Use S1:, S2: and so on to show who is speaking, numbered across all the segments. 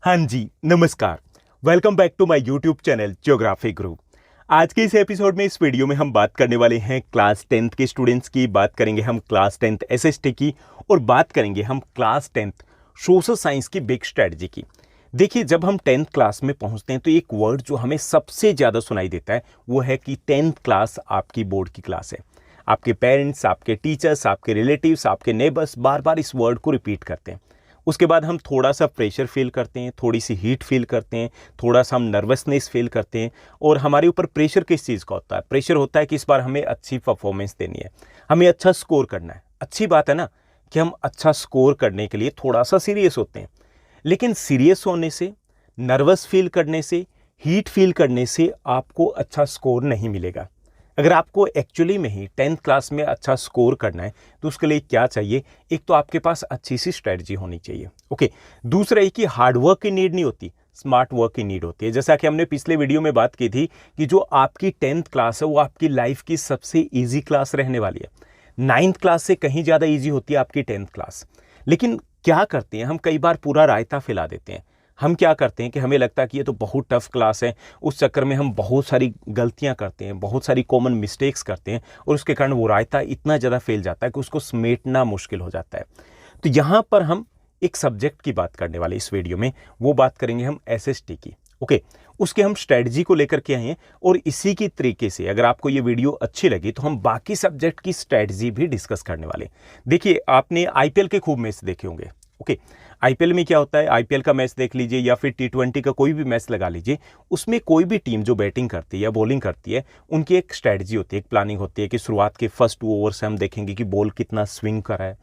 S1: हाँ जी, नमस्कार। Welcome back to my YouTube channel geography group. आज के इस एपिसोड में इस वीडियो में हम बात करने वाले हैं क्लास 10th के स्टूडेंट्स की, बात करेंगे हम क्लास 10th एसएसटी की और बात करेंगे हम क्लास 10th सोशल साइंस की बिग स्ट्रेटजी की। देखिए, जब हम 10th क्लास में पहुंचते हैं तो एक वर्ड जो हमें सबसे ज़्यादा सुनाई देता है वो है कि 10th क्लास आपकी बोर्ड की क्लास है। आपके पेरेंट्स, आपके टीचर्स, आपके रिलेटिव्स, आपके नेबर्स बार बार इस वर्ड को रिपीट करते हैं। उसके बाद हम थोड़ा सा प्रेशर फील करते हैं, थोड़ी सी हीट फील करते हैं, थोड़ा सा हम नर्वसनेस फील करते हैं। और हमारे ऊपर प्रेशर किस चीज़ का होता है? प्रेशर होता है कि इस बार हमें अच्छी परफॉर्मेंस देनी है, हमें अच्छा स्कोर करना है। अच्छी बात है ना कि हम अच्छा स्कोर करने के लिए थोड़ा सा सीरियस होते हैं, लेकिन सीरियस होने से, नर्वस फील करने से, हीट फील करने से आपको अच्छा स्कोर नहीं मिलेगा। अगर आपको एक्चुअली में ही 10th क्लास में अच्छा स्कोर करना है तो उसके लिए क्या चाहिए? एक तो आपके पास अच्छी सी स्ट्रेटजी होनी चाहिए। ओके, दूसरा ये कि हार्ड वर्क की नीड नहीं होती, स्मार्ट वर्क की नीड होती है। जैसा कि हमने पिछले वीडियो में बात की थी कि जो आपकी 10th क्लास है वो आपकी लाइफ की सबसे ईजी क्लास रहने वाली है। 9th क्लास से कहीं ज़्यादा ईजी होती है आपकी 10th क्लास। लेकिन क्या करते हैं हम? कई बार पूरा रायता फैला देते हैं। हम क्या करते हैं कि हमें लगता है कि ये तो बहुत टफ क्लास है, उस चक्कर में हम बहुत सारी गलतियां करते हैं, बहुत सारी कॉमन मिस्टेक्स करते हैं और उसके कारण वो रायता इतना ज़्यादा फैल जाता है कि उसको समेटना मुश्किल हो जाता है। तो यहाँ पर हम एक सब्जेक्ट की बात करने वाले इस वीडियो में, वो बात करेंगे हम एसएसटी की। ओके, उसके हम स्ट्रेटजी को लेकर के आए हैं और इसी की तरीके से अगर आपको ये वीडियो अच्छी लगी तो हम बाकी सब्जेक्ट की स्ट्रेटजी भी डिस्कस करने वाले। देखिए, आपने आईपीएल के खूब मैच देखे होंगे। ओके, आईपीएल में क्या होता है? आईपीएल का मैच देख लीजिए या फिर टी20 का कोई भी मैच लगा लीजिए, उसमें कोई भी टीम जो बैटिंग करती है या बॉलिंग करती है, उनकी एक स्ट्रेटजी होती है, एक प्लानिंग होती है कि शुरुआत के फर्स्ट 2 ओवर से हम देखेंगे कि बॉल कितना स्विंग करा है,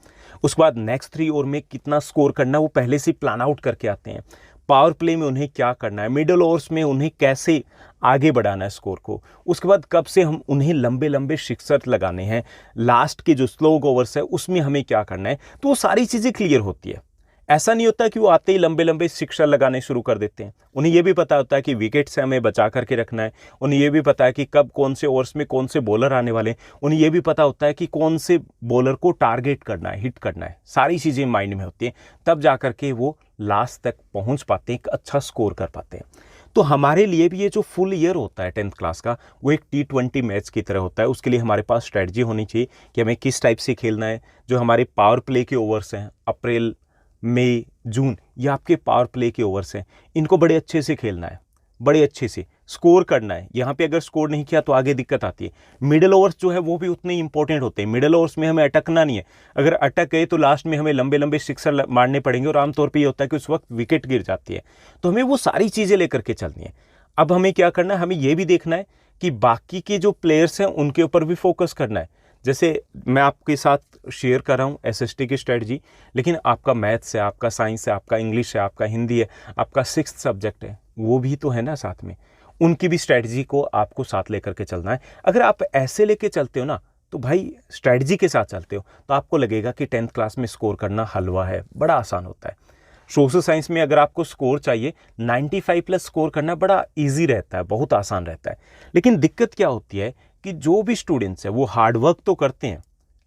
S1: उसके बाद नेक्स्ट 3 ओवर में कितना स्कोर करना है वो पहले से प्लान आउट करके आते हैं। पावर प्ले में उन्हें क्या करना है, मिडल ओवर्स में उन्हें कैसे आगे बढ़ाना है स्कोर को, उसके बाद कब से हम उन्हें लंबे लंबे सिक्सर लगाने हैं, लास्ट के जो स्लो ओवर्स है उसमें हमें क्या करना है, तो वो सारी चीज़ें क्लियर होती है। ऐसा नहीं होता कि वो आते ही लंबे लंबे सिक्सर लगाने शुरू कर देते हैं। उन्हें यह भी पता होता है कि विकेट से हमें बचा करके रखना है, उन्हें यह भी पता है कि कब कौन से ओवर्स में कौन से बॉलर आने वाले हैं, उन्हें यह भी पता होता है कि कौन से बॉलर को टारगेट करना है, हिट करना है। सारी चीज़ें माइंड में होती हैं, तब जा करके वो लास्ट तक पहुंच पाते हैं, एक अच्छा स्कोर कर पाते हैं। तो हमारे लिए भी ये जो फुल ईयर होता है 10th क्लास का, वो एक टी20 मैच की तरह होता है। उसके लिए हमारे पास स्ट्रेटजी होनी चाहिए कि हमें किस टाइप से खेलना है। जो हमारे पावर प्ले के ओवर्स हैं, अप्रैल, मई, जून, ये आपके पावर प्ले के ओवर्स हैं, इनको बड़े अच्छे से खेलना है, बड़े अच्छे से स्कोर करना है। यहाँ पे अगर स्कोर नहीं किया तो आगे दिक्कत आती है। मिडिल ओवर्स जो है वो भी उतने ही इंपॉर्टेंट होते हैं। मिडिल ओवर्स में हमें अटकना नहीं है। अगर अटक गए तो लास्ट में हमें लंबे लंबे सिक्सर मारने पड़ेंगे और आमतौर पर ये होता है कि उस वक्त विकेट गिर जाती है। तो हमें वो सारी चीज़ें लेकर के चलनी है। अब हमें क्या करना है? हमें ये भी देखना है कि बाकी के जो प्लेयर्स हैं उनके ऊपर भी फोकस करना है। जैसे मैं आपके साथ शेयर कर रहा हूँ एसएसटी की स्ट्रेटजी, लेकिन आपका मैथ्स है, आपका साइंस है, आपका इंग्लिश है, आपका हिंदी है, आपका 6th सब्जेक्ट है, वो भी तो है ना साथ में। उनकी भी स्ट्रेटजी को आपको साथ लेकर के चलना है। अगर आप ऐसे लेके चलते हो ना, तो भाई स्ट्रेटजी के साथ चलते हो तो आपको लगेगा कि 10th क्लास में स्कोर करना हलवा है, बड़ा आसान होता है। सोशल साइंस में अगर आपको स्कोर चाहिए 95+ स्कोर करना बड़ा इजी रहता है, बहुत आसान रहता है। लेकिन दिक्कत क्या होती है कि जो भी स्टूडेंट्स है वो हार्ड वर्क तो करते हैं,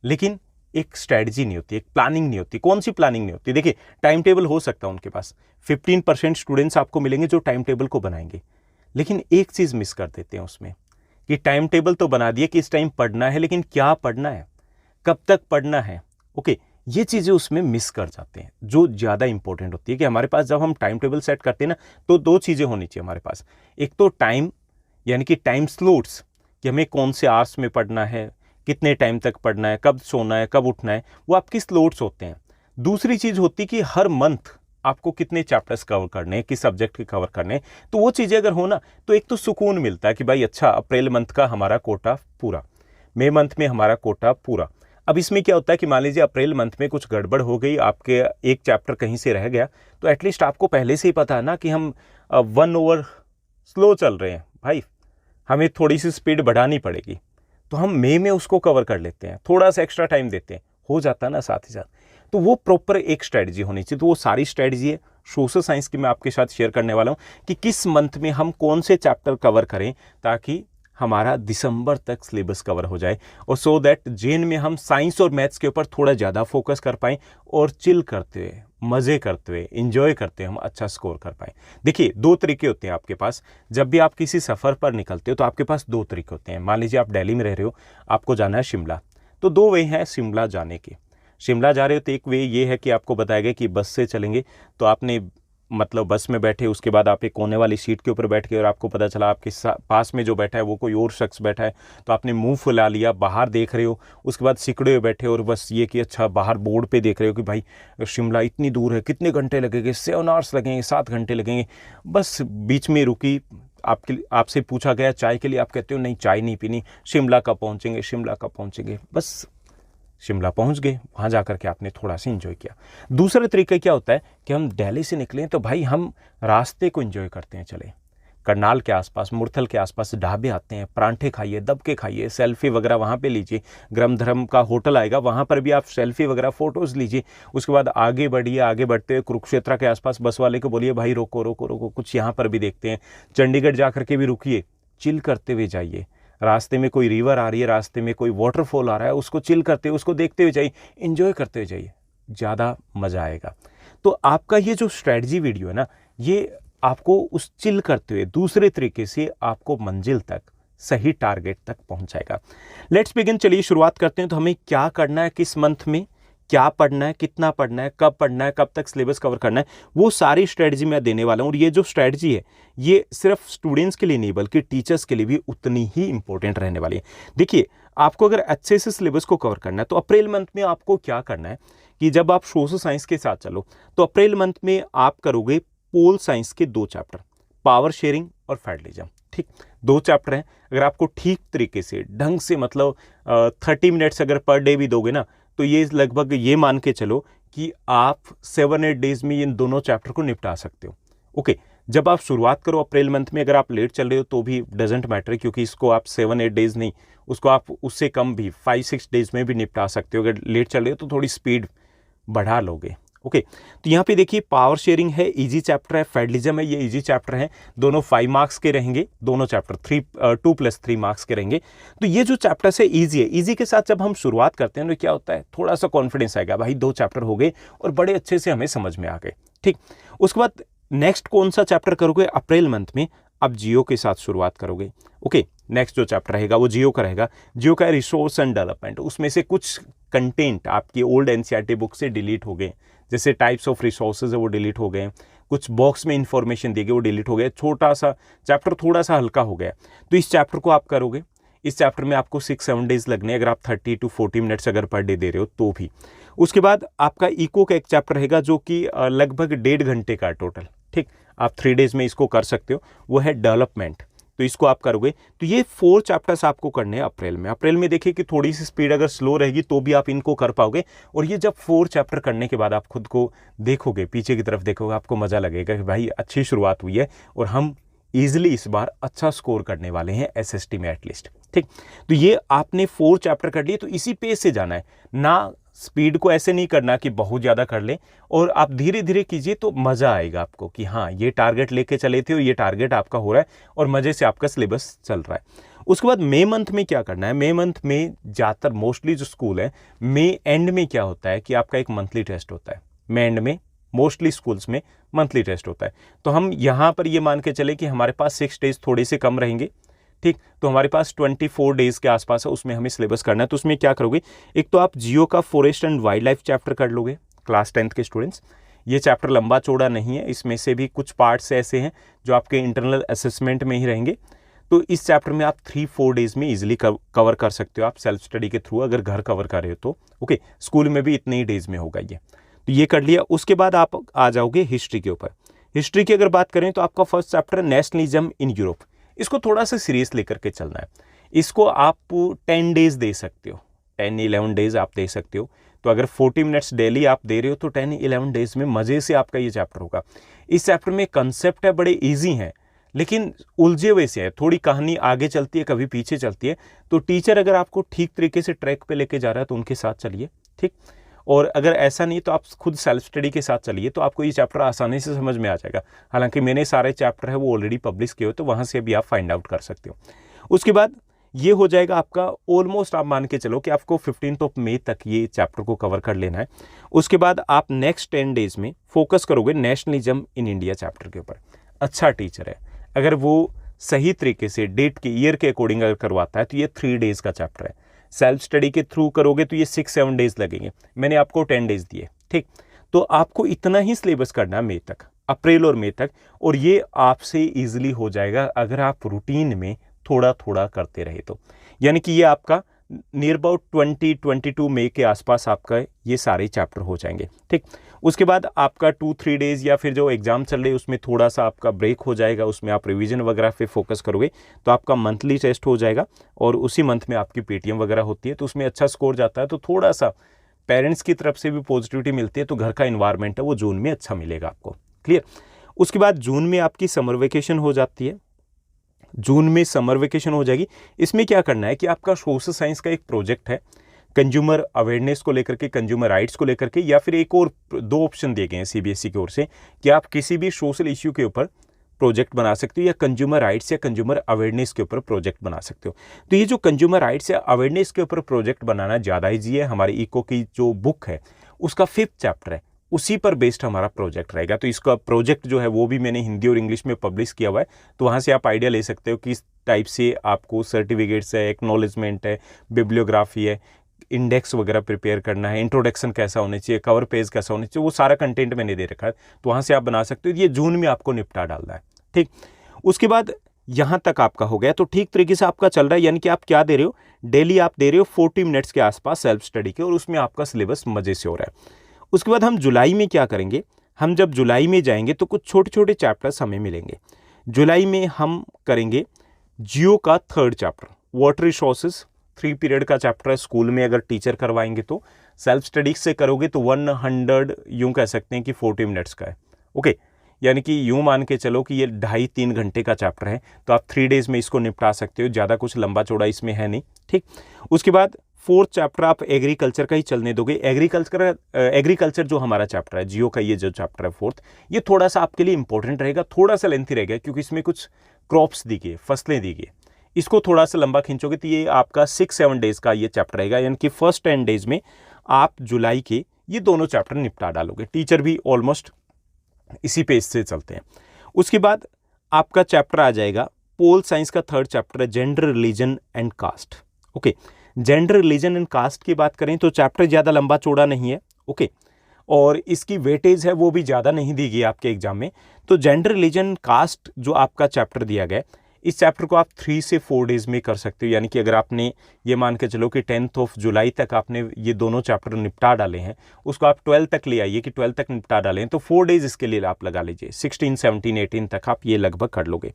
S1: लेकिन एक स्ट्रेटजी नहीं होती, एक प्लानिंग नहीं होती। कौन सी प्लानिंग नहीं होती? देखिए, टाइम टेबल हो सकता है उनके पास, 15% स्टूडेंट्स आपको मिलेंगे जो टाइम टेबल को बनाएंगे, लेकिन एक चीज़ मिस कर देते हैं उसमें कि टाइम टेबल तो बना दिए कि इस टाइम पढ़ना है, लेकिन क्या पढ़ना है, कब तक पढ़ना है। ओके, ये चीज़ें उसमें मिस कर जाते हैं जो ज़्यादा इंपॉर्टेंट होती है। कि हमारे पास जब हम टाइम टेबल सेट करते हैं ना, तो 2 चीज़ें होनी चाहिए हमारे पास। एक तो टाइम, यानी कि टाइम स्लॉट्स, कि हमें कौन से आवर्स में पढ़ना है, कितने टाइम तक पढ़ना है, कब सोना है, कब उठना है, वो आपकी स्लॉट्स होते हैं। दूसरी चीज़ होती है कि हर मंथ आपको कितने चैप्टर्स कवर करने हैं, किस सब्जेक्ट के कवर करने हैं। तो वो चीज़ें अगर हो ना, तो एक तो सुकून मिलता है कि भाई अच्छा, अप्रैल मंथ का हमारा कोटा पूरा, मई मंथ में हमारा कोटा पूरा। अब इसमें क्या होता है कि मान लीजिए अप्रैल मंथ में कुछ गड़बड़ हो गई, आपके एक चैप्टर कहीं से रह गया, तो एटलीस्ट आपको पहले से ही पता है ना कि हम 1 ओवर स्लो चल रहे हैं, भाई हमें थोड़ी सी स्पीड बढ़ानी पड़ेगी, तो हम मई में उसको कवर कर लेते हैं, थोड़ा सा एक्स्ट्रा टाइम देते हैं, हो जाता है ना साथ ही साथ। तो वो प्रॉपर एक स्ट्रेटजी होनी चाहिए। तो वो सारी स्ट्रेटजी है सोशल साइंस की मैं आपके साथ शेयर करने वाला हूँ कि किस मंथ में हम कौन से चैप्टर कवर करें ताकि हमारा दिसंबर तक सिलेबस कवर हो जाए, और सो दैट जेन में हम साइंस और मैथ्स के ऊपर थोड़ा ज़्यादा फोकस कर पाएँ और चिल करते हुए, मज़े करते हुए, इंजॉय करते हुए हम अच्छा स्कोर कर पाएँ। देखिए, दो तरीके होते हैं आपके पास। जब भी आप किसी सफ़र पर निकलते हो तो आपके पास दो तरीके होते हैं। मान लीजिए आप दिल्ली में रह रहे हो, आपको जाना है शिमला, तो दो वे हैं शिमला जाने के। शिमला जा रहे हो तो एक वे ये है कि आपको बताया गया कि बस से चलेंगे, तो आपने मतलब बस में बैठे, उसके बाद आप एक कोने वाली सीट के ऊपर बैठ के, और आपको पता चला आपके पास में जो बैठा है वो कोई और शख्स बैठा है, तो आपने मुंह फुला लिया, बाहर देख रहे हो, उसके बाद सिकड़े हुए बैठे और बस ये कि अच्छा बाहर बोर्ड पे देख रहे हो कि भाई शिमला इतनी दूर है, कितने घंटे लगेंगे, 7 आवर्स लगेंगे, 7 घंटे लगेंगे। बस बीच में रुकी, आपसे पूछा गया चाय के लिए, आप कहते हो नहीं चाय नहीं पीनी, शिमला कब पहुँचेंगे, शिमला कब पहुँचेंगे। बस शिमला पहुंच गए, वहाँ जाकर के आपने थोड़ा सा एंजॉय किया। दूसरा तरीका क्या होता है कि हम दिल्ली से निकले तो भाई हम रास्ते को एंजॉय करते हैं। चले करनाल के आसपास, मुरथल के आसपास ढाबे आते हैं, परांठे खाइए, दबके खाइए, सेल्फी वगैरह वहाँ पे लीजिए। गरम धर्म का होटल आएगा, वहाँ पर भी आप सेल्फी वगैरह फ़ोटोज़ लीजिए। उसके बाद आगे बढ़िए, आगे बढ़ते हुए कुरुक्षेत्र के आसपास बस वाले को बोलिए भाई रोको रोको रोको, कुछ यहाँ पर भी देखते हैं। चंडीगढ़ जा करके भी रुकिए, चिल करते हुए जाइए। रास्ते में कोई रिवर आ रही है, रास्ते में कोई वाटरफॉल आ रहा है, उसको चिल करते हुए, उसको देखते हुए जाइए, एंजॉय करते हुए जाइए, ज़्यादा मज़ा आएगा। तो आपका ये जो स्ट्रैटेजी वीडियो है ना, ये आपको उस चिल करते हुए दूसरे तरीके से आपको मंजिल तक, सही टारगेट तक पहुंचाएगा। लेट्स बिगिन, चलिए शुरुआत करते हैं। तो हमें क्या करना है, किस मंथ में क्या पढ़ना है, कितना पढ़ना है, कब पढ़ना है, कब तक सिलेबस कवर करना है, वो सारी स्ट्रेटजी मैं देने वाला हूँ। और ये जो स्ट्रेटजी है ये सिर्फ स्टूडेंट्स के लिए नहीं बल्कि टीचर्स के लिए भी उतनी ही इंपॉर्टेंट रहने वाली है। देखिए, आपको अगर अच्छे से सिलेबस को कवर करना है तो अप्रैल मंथ में आपको क्या करना है कि जब आप सोशल साइंस के साथ चलो तो अप्रैल मंथ में आप करोगे पोल साइंस के 2 चैप्टर, पावर शेयरिंग और फेडरलिज्म। ठीक, 2 चैप्टर हैं। अगर आपको ठीक तरीके से ढंग से मतलब 30 मिनट्स अगर पर डे भी दोगे ना, तो ये लगभग ये मान के चलो कि आप 7-8 डेज में इन दोनों चैप्टर को निपटा सकते हो। ओके, जब आप शुरुआत करो अप्रैल मंथ में, अगर आप लेट चल रहे हो तो भी डजेंट मैटर, क्योंकि इसको आप 7-8 डेज नहीं, उसको आप उससे कम भी 5-6 डेज में भी निपटा सकते हो। अगर लेट चल रहे हो तो थोड़ी स्पीड बढ़ा लोगे। ओके, तो यहाँ पे देखिए पावर शेयरिंग है, इजी चैप्टर है, फेडरलिज्म है, ये इजी चैप्टर है, दोनों 5 मार्क्स के रहेंगे, दोनों चैप्टर 2+3 मार्क्स के रहेंगे। तो ये जो चैप्टर्स है इजी है। इजी के साथ जब हम शुरुआत करते हैं तो क्या होता है, थोड़ा सा कॉन्फिडेंस आएगा, भाई 2 चैप्टर हो गए और बड़े अच्छे से हमें समझ में आ गए। ठीक, उसके बाद नेक्स्ट कौन सा चैप्टर करोगे अप्रैल मंथ में, आप जियो के साथ शुरुआत करोगे। ओके, नेक्स्ट जो चैप्टर रहेगा वो जियो का रहेगा। जियो का रिसोर्स एंड डेवलपमेंट, उसमें से कुछ कंटेंट आपकी ओल्ड एनसीईआरटी बुक से डिलीट हो गए, जैसे टाइप्स ऑफ रिसोर्सेज है वो डिलीट हो गए, कुछ बॉक्स में इंफॉर्मेशन दी गई वो डिलीट हो गए, छोटा सा चैप्टर थोड़ा सा हल्का हो गया। तो इस चैप्टर को आप करोगे। इस चैप्टर में आपको 6-7 डेज लगने, अगर आप 30 to 40 मिनट्स अगर पर डे दे रहे हो तो भी। उसके बाद आपका इको का एक चैप्टर रहेगा जो कि लगभग 1.5 घंटे का टोटल। ठीक, आप 3 डेज में इसको कर सकते हो, वो है डेवलपमेंट, तो इसको आप करोगे। तो ये 4 चैप्टर्स आपको करने हैं अप्रैल में। अप्रैल में देखिए कि थोड़ी सी स्पीड अगर स्लो रहेगी तो भी आप इनको कर पाओगे। और ये जब 4 चैप्टर करने के बाद आप खुद को देखोगे, पीछे की तरफ देखोगे, आपको मज़ा लगेगा कि भाई अच्छी शुरुआत हुई है और हम ईजिली इस बार अच्छा स्कोर करने वाले हैं एसएसटी में एटलीस्ट। ठीक, तो ये आपने 4 चैप्टर कर लिए, तो इसी पेस से जाना है ना, स्पीड को ऐसे नहीं करना कि बहुत ज़्यादा कर ले, और आप धीरे धीरे कीजिए तो मज़ा आएगा आपको कि हाँ ये टारगेट लेके चले थे और ये टारगेट आपका हो रहा है और मज़े से आपका सिलेबस चल रहा है। उसके बाद मई मंथ में क्या करना है, मई मंथ में ज़्यादातर मोस्टली जो स्कूल है, मई एंड में क्या होता है कि आपका एक मंथली टेस्ट होता है। मई एंड में मोस्टली स्कूल्स में मंथली टेस्ट होता है। तो हम यहाँ पर ये मान के चले कि हमारे पास 6 डेज थोड़े से कम रहेंगे। ठीक, तो हमारे पास 24 डेज के आसपास है, उसमें हमें सिलेबस करना है। तो उसमें क्या करोगे, एक तो आप जियो का forest and wild life chapter कर लोगे क्लास 10th के स्टूडेंट्स। ये चैप्टर लंबा चौड़ा नहीं है, इसमें से भी कुछ पार्ट्स ऐसे हैं जो आपके इंटरनल असेसमेंट में ही रहेंगे। तो इस चैप्टर में आप 3-4 डेज में इजीली कवर कर सकते हो आप सेल्फ स्टडी के थ्रू, अगर घर कवर कर रहे हो तो। ओके, स्कूल में भी इतने ही डेज में होगा ये, तो ये कर लिया। उसके बाद आप आ जाओगे हिस्ट्री के ऊपर। हिस्ट्री की अगर बात करें तो आपका first chapter nationalism in Europe, इसको थोड़ा सा सीरियस लेकर के चलना है। इसको आप 10 डेज दे सकते हो, 10-11 डेज आप दे सकते हो। तो अगर 40 मिनट्स डेली आप दे रहे हो तो 10-11 डेज में मज़े से आपका ये चैप्टर होगा। इस चैप्टर में कंसेप्ट है बड़े ईजी हैं लेकिन उलझे हुए से है, थोड़ी कहानी आगे चलती है कभी पीछे चलती है। तो टीचर अगर आपको ठीक तरीके से ट्रैक पे लेके जा रहा है तो उनके साथ चलिए। ठीक, और अगर ऐसा नहीं तो आप खुद सेल्फ स्टडी के साथ चलिए, तो आपको ये चैप्टर आसानी से समझ में आ जाएगा। हालांकि मैंने सारे चैप्टर है वो ऑलरेडी पब्लिश किए हो, तो वहाँ से भी आप फाइंड आउट कर सकते हो। उसके बाद ये हो जाएगा आपका ऑलमोस्ट, आप मान के चलो कि आपको 15 मई तक ये चैप्टर को कवर कर लेना है। उसके बाद आप नेक्स्ट 10 डेज में फोकस करोगे नेशनलिज्म इन इंडिया चैप्टर के ऊपर। अच्छा टीचर है, अगर वो सही तरीके से डेट के ईयर के अकॉर्डिंग अगर करवाता है तो ये 3 डेज का चैप्टर है। सेल्फ स्टडी के थ्रू करोगे तो ये 6-7 डेज लगेंगे, मैंने आपको 10 डेज दिए, ठीक। तो आपको इतना ही सिलेबस करना है मई तक, अप्रैल और मई तक, और ये आपसे ईजिली हो जाएगा अगर आप रूटीन में थोड़ा थोड़ा करते रहे तो। यानी कि ये आपका नियर अबाउट 20-22 मई के आसपास आपका ये सारे चैप्टर हो जाएंगे, ठीक। उसके बाद आपका 2-3 डेज या फिर जो एग्जाम चल रहे हैं उसमें थोड़ा सा आपका ब्रेक हो जाएगा, उसमें आप रिवीजन वगैरह पे फोकस करोगे तो आपका मंथली टेस्ट हो जाएगा और उसी मंथ में आपकी पेटीएम वगैरह होती है, तो उसमें अच्छा स्कोर जाता है तो थोड़ा सा पेरेंट्स की तरफ से भी पॉजिटिविटी मिलती है, तो घर का इन्वायरमेंट है वो जून में अच्छा मिलेगा आपको, क्लियर। उसके बाद जून में आपकी समर वेकेशन हो जाती है, जून में समर वेकेशन हो जाएगी। इसमें क्या करना है कि आपका सोशल साइंस का एक प्रोजेक्ट है कंज्यूमर अवेयरनेस को लेकर के, कंज्यूमर राइट्स को लेकर के, या फिर एक और 2 ऑप्शन दिए गए हैं सीबीएसई की ओर से कि आप किसी भी सोशल इश्यू के ऊपर प्रोजेक्ट बना सकते हो या कंज्यूमर राइट्स या कंज्यूमर अवेयरनेस के ऊपर प्रोजेक्ट बना सकते हो। तो ये जो कंज्यूमर राइट्स या अवेयरनेस के ऊपर प्रोजेक्ट बनाना ज़्यादा ईजी है। हमारी इको की जो बुक है उसका 5th चैप्टर है, उसी पर बेस्ड हमारा प्रोजेक्ट रहेगा। तो इसका प्रोजेक्ट जो है वो भी मैंने हिंदी और इंग्लिश में पब्लिश किया हुआ है, तो वहाँ से आप आइडिया ले सकते हो किस टाइप से आपको सर्टिफिकेट्स है, एक्नॉलेजमेंट है, बिब्लियोग्राफी है, इंडेक्स वगैरह प्रिपेयर करना है, इंट्रोडक्शन कैसा होना चाहिए, कवर पेज कैसा होना चाहिए, वो सारा कंटेंट मैंने दे रखा है, तो वहाँ से आप बना सकते हो। ये जून में आपको निपटा डालना है, ठीक। उसके बाद यहाँ तक आपका हो गया, तो ठीक तरीके से आपका चल रहा है। यानी कि आप क्या दे रहे हो, डेली आप दे रहे हो 40 मिनट्स के आसपास सेल्फ स्टडी के, और उसमें आपका सिलेबस मजे से हो रहा है। उसके बाद हम जुलाई में क्या करेंगे, हम जब जुलाई में जाएंगे तो कुछ छोटे छोटे चैप्टर्स हमें मिलेंगे। जुलाई में हम करेंगे जियो का 3rd chapter, water resources, 3 period का चैप्टर है। स्कूल में अगर टीचर करवाएंगे तो सेल्फ स्टडी से करोगे तो 100 यूँ कह सकते हैं कि 40 मिनट्स का है, ओके। यानी कि यूँ मान के चलो कि ये 2.5-3 घंटे का चैप्टर है, तो आप 3 डेज में इसको निपटा सकते हो, ज़्यादा कुछ लंबा चौड़ा इसमें है नहीं, ठीक। उसके बाद 4th चैप्टर आप एग्रीकल्चर का ही चलने दोगे। एग्रीकल्चर जो हमारा चैप्टर है, जियो का ये जो चैप्टर है 4th, ये थोड़ा सा आपके लिए इंपॉर्टेंट रहेगा, थोड़ा सा लेंथी रहेगा क्योंकि इसमें कुछ क्रॉप्स दी गई, फसलें दी गई। इसको थोड़ा सा लंबा खींचोगे तो ये आपका 6-7 डेज का ये चैप्टर रहेगा। यानी कि फर्स्ट 10 डेज में आप जुलाई के ये दोनों चैप्टर निपटा डालोगे। टीचर भी ऑलमोस्ट इसी पेज से चलते हैं। उसके बाद आपका चैप्टर आ जाएगा पोल साइंस का 3rd चैप्टर है, gender, religion and caste, okay. Gender, religion and caste की बात करें तो चैप्टर ज़्यादा लंबा चौड़ा नहीं है, ओके, और इसकी वेटेज है वो भी ज़्यादा नहीं दी गई आपके एग्जाम में। तो जेंडर, रिलीजन, कास्ट जो आपका चैप्टर दिया गया, इस चैप्टर को आप 3 से 4 डेज में कर सकते हो। यानी कि अगर आपने ये मान के चलो कि 10 जुलाई तक आपने ये दोनों चैप्टर निपटा डाले हैं, उसको आप 12 तक ले आइए कि 12 तक निपटा डालें, तो 4 डेज इसके लिए आप लगा लीजिए, 16, 17, 18 तक आप ये लगभग कर लोगे।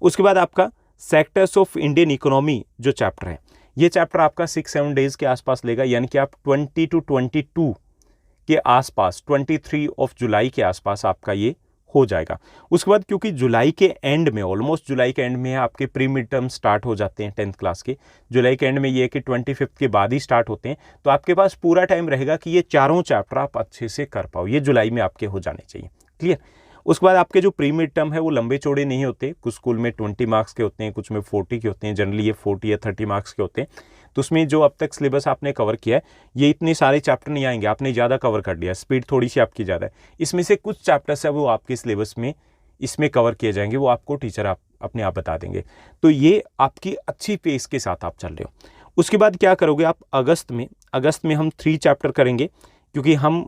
S1: उसके बाद आपका सेक्टर्स ऑफ इंडियन इकोनॉमी जो चैप्टर है, ये चैप्टर आपका 6-7 डेज के आसपास लेगा। यानी कि आप 20 to 22 के आसपास, 23 जुलाई के आसपास आपका ये हो जाएगा। उसके बाद क्योंकि जुलाई के एंड में, ऑलमोस्ट जुलाई के एंड में आपके प्री मिड टर्म स्टार्ट हो जाते हैं 10th क्लास के, जुलाई के एंड में ये कि 25 के बाद ही स्टार्ट होते हैं, तो आपके पास पूरा टाइम रहेगा कि ये चारों चैप्टर आप अच्छे से कर पाओ। ये जुलाई में आपके हो जाने चाहिए, क्लियर। उसके बाद आपके जो प्री मिड टर्म है वो लंबे चौड़े नहीं होते, कुछ स्कूल में 20 मार्क्स के होते हैं, कुछ में 40 के होते हैं, जनरली ये 40 या 30 मार्क्स के होते हैं। तो उसमें जो अब तक सिलेबस आपने कवर किया है, ये इतने सारे चैप्टर नहीं आएंगे, आपने ज़्यादा कवर कर लिया, स्पीड थोड़ी सी आपकी ज़्यादा है। इसमें से कुछ चैप्टर्स है वो आपके सिलेबस में इसमें कवर किए जाएंगे, वो आपको टीचर आप अपने आप बता देंगे। तो ये आपकी अच्छी पेस के साथ आप चल रहे हो। उसके बाद क्या करोगे आप, अगस्त में हम 3 चैप्टर करेंगे, क्योंकि हम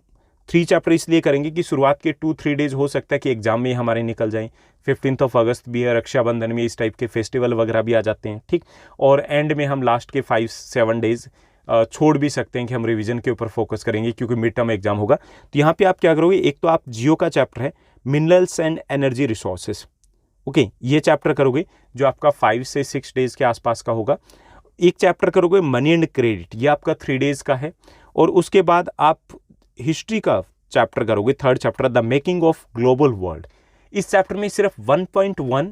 S1: 3 चैप्टर इसलिए करेंगे कि शुरुआत के 2-3 डेज हो सकता है कि एग्जाम में हमारे निकल जाएं। 15 अगस्त भी है, रक्षाबंधन में इस टाइप के फेस्टिवल वगैरह भी आ जाते हैं, ठीक। और एंड में हम लास्ट के 5-7 डेज छोड़ भी सकते हैं कि हम रिवीजन के ऊपर फोकस करेंगे क्योंकि मिड टर्म एग्जाम होगा। तो यहाँ पे आप क्या करोगे, एक तो आप जियो का चैप्टर है minerals and energy resources, okay, ये चैप्टर करोगे जो आपका 5 से 6 डेज के आसपास का होगा। एक चैप्टर करोगे मनी एंड क्रेडिट, ये आपका 3 डेज का है। और उसके बाद आप हिस्ट्री का चैप्टर करोगे, 3rd chapter the making of global world. इस चैप्टर में सिर्फ 1.1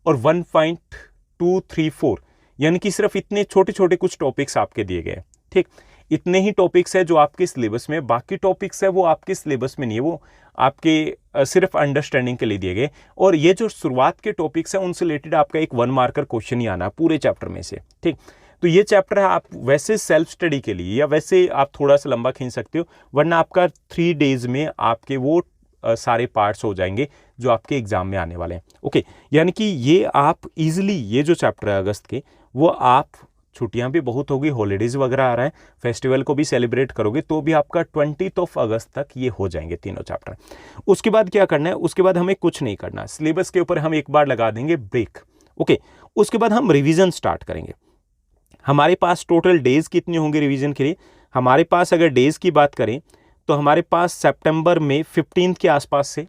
S1: और 1.234 यानी कि सिर्फ इतने छोटे छोटे कुछ टॉपिक्स आपके दिए गए, ठीक। इतने ही टॉपिक्स है जो आपके सिलेबस में, बाकी टॉपिक्स है वो आपके सिलेबस में नहीं है, वो आपके सिर्फ अंडरस्टैंडिंग के लिए दिए गए। और ये जो शुरुआत के टॉपिक्स हैं उनसे रिलेटेड आपका एक 1 मार्कर क्वेश्चन ही आना पूरे चैप्टर में से, ठीक। तो ये चैप्टर है, आप वैसे सेल्फ स्टडी के लिए या वैसे आप थोड़ा सा लंबा खींच सकते हो, वरना आपका 3 डेज में आपके वो सारे पार्ट्स हो जाएंगे जो आपके एग्जाम में आने वाले हैं। ओके, यानी कि ये आप इजीली, ये जो चैप्टर है अगस्त के, वो आप, छुट्टियां भी बहुत होगी, हॉलीडेज वगैरह आ रहा है, फेस्टिवल को भी सेलिब्रेट करोगे तो भी आपका 20 अगस्त तक ये हो जाएंगे तीनों चैप्टर। उसके बाद क्या करना है, उसके बाद हमें कुछ नहीं करना, सिलेबस के ऊपर हम एक बार लगा देंगे ब्रेक। ओके, उसके बाद हम रिवीजन स्टार्ट करेंगे। हमारे पास टोटल डेज कितने होंगे रिवीजन के लिए? हमारे पास अगर डेज की बात करें तो हमारे पास सितंबर में 15 के आसपास से,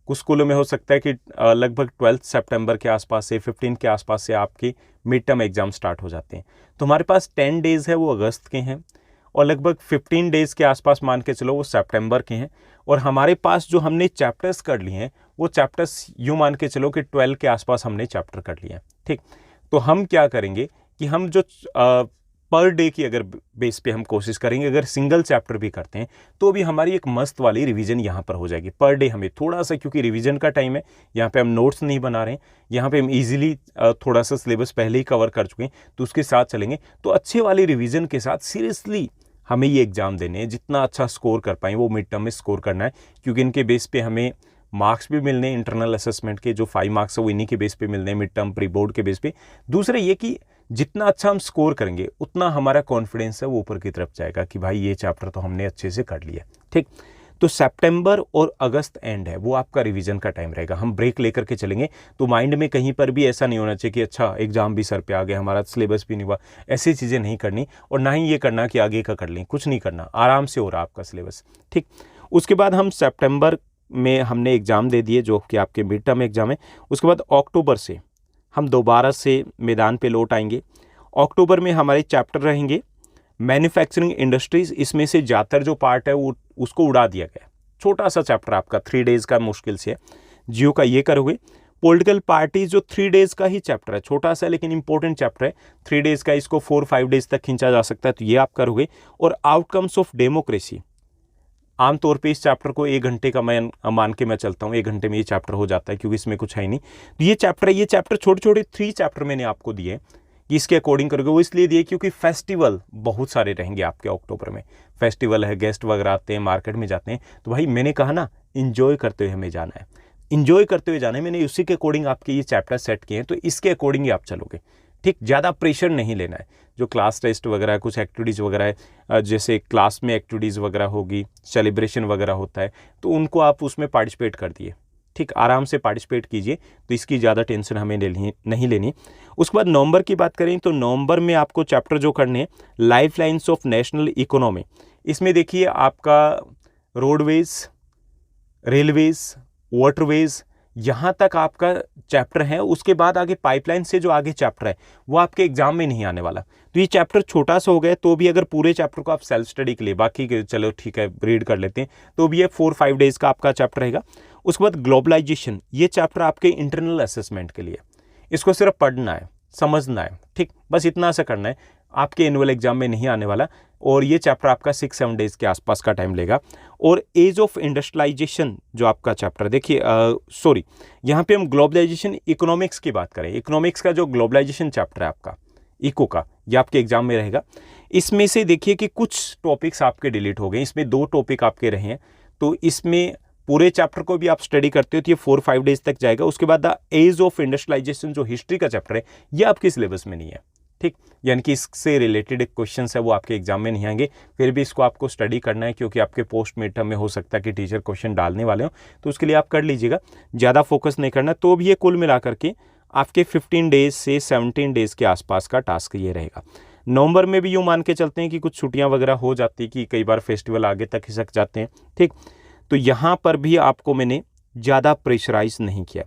S1: कुछ स्कूलों में हो सकता है कि लगभग 12 सितंबर के आसपास से, 15 के आसपास से आपके मिड टर्म एग्जाम स्टार्ट हो जाते हैं। तो हमारे पास 10 डेज है वो अगस्त के हैं, और लगभग 15 डेज के आसपास मान के चलो वो सितंबर के हैं। और हमारे पास जो हमने चैप्टर्स कर लिए हैं वो चैप्टर्स यूँ मान के चलो कि 12 के आसपास हमने चैप्टर कर लिए हैं, ठीक। तो हम क्या करेंगे कि हम जो पर डे की अगर बेस पे हम कोशिश करेंगे, अगर सिंगल चैप्टर भी करते हैं तो भी हमारी एक मस्त वाली रिवीजन यहाँ पर हो जाएगी। पर डे हमें थोड़ा सा, क्योंकि रिवीजन का टाइम है, यहाँ पे हम नोट्स नहीं बना रहे हैं, यहाँ पे हम इजीली थोड़ा सा सिलेबस पहले ही कवर कर चुके हैं, तो उसके साथ चलेंगे। तो अच्छे वाली रिवीजन के साथ सीरियसली हमें ये एग्ज़ाम देने हैं, जितना अच्छा स्कोर कर पाएँ वो मिड टर्म में स्कोर करना है, क्योंकि इनके बेस पे हमें मार्क्स भी मिलने हैं। इंटरनल असेसमेंट के जो 5 मार्क्स है वो इन्हीं के बेस पे मिलने हैं, मिड टर्म प्री बोर्ड के बेस पे। दूसरा ये कि जितना अच्छा हम स्कोर करेंगे उतना हमारा कॉन्फिडेंस है वो ऊपर की तरफ जाएगा कि भाई ये चैप्टर तो हमने अच्छे से कर लिया, ठीक। तो सितंबर और अगस्त एंड है, वो आपका रिवीजन का टाइम रहेगा। हम ब्रेक लेकर के चलेंगे, तो माइंड में कहीं पर भी ऐसा नहीं होना चाहिए कि अच्छा एग्जाम भी सर पे आ गया, हमारा सिलेबस भी नहीं हुआ। ऐसी चीज़ें नहीं करनी, और ना ही ये करना कि आगे का कर लें, कुछ नहीं करना, आराम से हो रहा आपका सिलेबस, ठीक। उसके बाद हम सितंबर में हमने एग्ज़ाम दे दिए जो कि आपके मिड टर्म एग्जाम है। उसके बाद अक्टूबर से हम दोबारा से मैदान पे लौट आएंगे। अक्टूबर में हमारे चैप्टर रहेंगे मैन्युफैक्चरिंग इंडस्ट्रीज़। इसमें से ज़्यादातर जो पार्ट है वो उसको उड़ा दिया गया, छोटा सा चैप्टर आपका 3 डेज़ का मुश्किल से है। जियो का ये करोगे। पॉलिटिकल पार्टीज जो 3 डेज़ का ही चैप्टर है, छोटा सा लेकिन इंपॉर्टेंट चैप्टर है, 3 डेज़ का, इसको 4-5 डेज़ तक खींचा जा सकता है, तो ये आप करोगे। और आउटकम्स ऑफ डेमोक्रेसी, आमतौर पे इस चैप्टर को 1 घंटे का मैं मान के मैं चलता हूँ, 1 घंटे में ये चैप्टर हो जाता है, क्योंकि इसमें कुछ है ही नहीं। तो ये चैप्टर छोटे छोटे 3 चैप्टर मैंने आपको दिए कि इसके अकॉर्डिंग करोगे। वो इसलिए दिए क्योंकि फेस्टिवल बहुत सारे रहेंगे आपके अक्टूबर में, फेस्टिवल है, गेस्ट वगैरह आते हैं, मार्केट में जाते हैं। तो भाई मैंने कहा ना, इंजॉय करते हुए हमें जाना है, इंजॉय करते हुए जाना है। मैंने उसी के अकॉर्डिंग आपके ये चैप्टर सेट किए हैं, तो इसके अकॉर्डिंग ही आप चलोगे, ठीक। ज़्यादा प्रेशर नहीं लेना है। जो क्लास टेस्ट वगैरह है, कुछ एक्टिविटीज़ वगैरह है, जैसे क्लास में एक्टिविटीज़ वगैरह होगी, सेलिब्रेशन वगैरह होता है, तो उनको आप उसमें पार्टिसिपेट कर दिए, ठीक। आराम से पार्टिसिपेट कीजिए, तो इसकी ज़्यादा टेंशन हमें नहीं लेनी। उसके बाद नवंबर की बात करें तो नवंबर में आपको चैप्टर जो करने हैं, life lines of national economy. इसमें देखिए आपका रोडवेज, रेलवेज, वाटरवेज, यहाँ तक आपका चैप्टर है। उसके बाद आगे पाइपलाइन से जो आगे चैप्टर है वो आपके एग्जाम में नहीं आने वाला। तो ये चैप्टर छोटा सा हो गया, तो भी अगर पूरे चैप्टर को आप सेल्फ स्टडी के लिए, बाकी के चलो ठीक है रीड कर लेते हैं, तो भी ये 4-5 डेज़ का आपका चैप्टर रहेगा। उसके बाद ग्लोबलाइजेशन, ये चैप्टर आपके इंटरनल असेसमेंट के लिए, इसको सिर्फ पढ़ना है, समझना है, ठीक। बस इतना सा करना है, आपके एनुअल एग्जाम में नहीं आने वाला। और ये चैप्टर आपका 6-7 डेज़ के आसपास का टाइम लेगा। और एज ऑफ इंडस्ट्रियलाइजेशन जो आपका चैप्टर, देखिए सॉरी, यहाँ पे हम ग्लोबलाइजेशन इकोनॉमिक्स की बात करें। इकोनॉमिक्स का जो ग्लोबलाइजेशन चैप्टर है आपका, इको का, ये आपके एग्जाम में रहेगा। इसमें से देखिए कि कुछ टॉपिक्स आपके डिलीट हो गए, इसमें 2 टॉपिक आपके रहे हैं। तो इसमें पूरे चैप्टर को भी आप स्टडी करते हो तो ये 4-5 डेज़ तक जाएगा। उसके बाद द एज ऑफ इंडस्ट्रियलाइजेशन जो हिस्ट्री का चैप्टर है, ये आपके सिलेबस में नहीं है, ठीक। यानी कि इससे रिलेटेड क्वेश्चन है वो आपके एग्जाम में नहीं आएंगे, फिर भी इसको आपको स्टडी करना है, क्योंकि आपके पोस्ट मिड टर्म में हो सकता है कि टीचर क्वेश्चन डालने वाले हो, तो उसके लिए आप कर लीजिएगा, ज़्यादा फोकस नहीं करना। तो भी ये कुल मिलाकर के आपके 15 डेज़ से 17 डेज़ के आसपास का टास्क ये रहेगा। नवंबर में भी यूँ मान के चलते हैं कि कुछ छुट्टियाँ वगैरह हो जाती कि कई बार फेस्टिवल आगे तक खिसक जाते हैं, ठीक। तो यहाँ पर भी आपको मैंने ज़्यादा प्रेशराइज नहीं किया,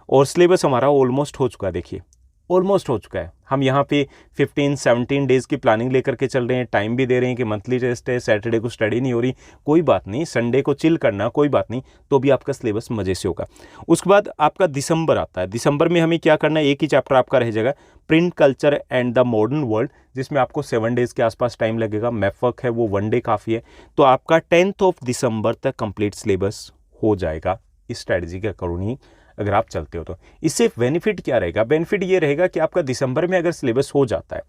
S1: और सिलेबस हमारा ऑलमोस्ट हो चुका है। देखिए ऑलमोस्ट हो चुका है। हम यहाँ पे 15-17 डेज़ की प्लानिंग लेकर के चल रहे हैं, टाइम भी दे रहे हैं कि मंथली टेस्ट है, सैटरडे को स्टडी नहीं हो रही, कोई बात नहीं, संडे को चिल करना, कोई बात नहीं, तो भी आपका सिलेबस मज़े से होगा। उसके बाद आपका दिसंबर आता है। दिसंबर में हमें क्या करना है, एक ही चैप्टर आपका रह जाएगा, print culture and the modern world, जिसमें आपको 7 डेज़ के आसपास टाइम लगेगा। मैथ वर्क है वो 1 डे काफ़ी है। तो आपका 10 दिसंबर तक कंप्लीट सिलेबस हो जाएगा इस स्ट्रैटेजी के अकॉर्डिंग अगर आप चलते हो तो इससे बेनिफिट क्या रहेगा? बेनिफिट ये रहेगा कि आपका दिसंबर में अगर सिलेबस हो जाता है,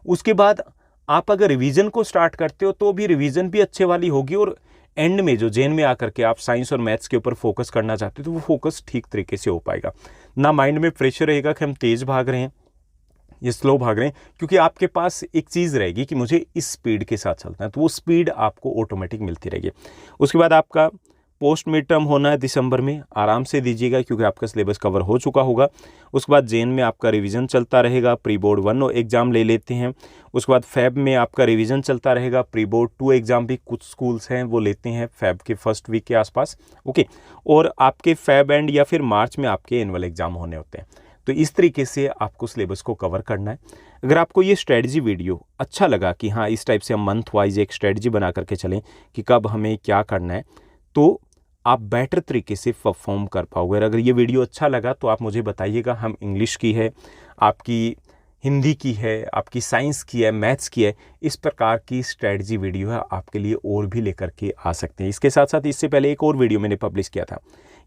S1: उसके बाद आप अगर रिवीजन को स्टार्ट करते हो तो भी रिवीजन भी अच्छे वाली होगी, और एंड में जो जेन में आकर के आप साइंस और मैथ्स के ऊपर फोकस करना चाहते हो तो वो फोकस ठीक तरीके से हो पाएगा। ना माइंड में प्रेशर रहेगा कि हम तेज़ भाग रहे हैं या स्लो भाग रहे हैं, क्योंकि आपके पास एक चीज़ रहेगी कि मुझे इस स्पीड के साथ चलना है, तो वो स्पीड आपको ऑटोमेटिक मिलती रहेगी। उसके बाद आपका पोस्ट मिड टर्म होना है दिसंबर में, आराम से दीजिएगा क्योंकि आपका सिलेबस कवर हो चुका होगा। उसके बाद जेन में आपका रिवीजन चलता रहेगा, प्री बोर्ड 1 एग्ज़ाम ले लेते हैं। उसके बाद फैब में आपका रिवीजन चलता रहेगा, प्री बोर्ड 2 एग्ज़ाम भी कुछ स्कूल्स हैं वो लेते हैं फैब के फर्स्ट वीक के आसपास, ओके। और आपके फैब एंड या फिर मार्च में आपके एनुअल एग्ज़ाम होने होते हैं। तो इस तरीके से आपको सिलेबस को कवर करना है। अगर आपको ये स्ट्रेटजी वीडियो अच्छा लगा कि हाँ इस टाइप से हम मंथ वाइज एक स्ट्रेटजी बना करके चलें कि कब हमें क्या करना है, तो आप बेटर तरीके से परफॉर्म कर पाओगे। अगर ये वीडियो अच्छा लगा तो आप मुझे बताइएगा। हम इंग्लिश की है, आपकी हिंदी की है, आपकी साइंस की है, मैथ्स की है, इस प्रकार की स्ट्रेटजी वीडियो है आपके लिए और भी लेकर के आ सकते हैं। इसके साथ साथ इससे पहले एक और वीडियो मैंने पब्लिश किया था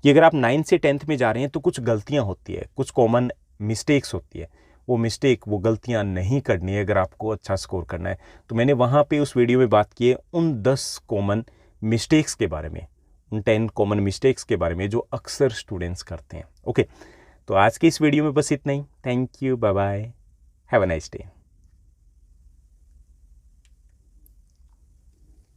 S1: कि अगर आप 9th से 10th में जा रहे हैं तो कुछ गलतियां होती है, कुछ कॉमन मिस्टेक्स होती है, वो गलतियां नहीं करनी है अगर आपको अच्छा स्कोर करना है। तो मैंने वहाँ पे उस वीडियो में बात की है उन 10 कॉमन मिस्टेक्स के बारे में, उन 10 कॉमन मिस्टेक्स के बारे में जो अक्सर स्टूडेंट्स करते हैं, ओके। तो आज की इस वीडियो में बस इतना ही। Thank you, bye bye, have a nice day.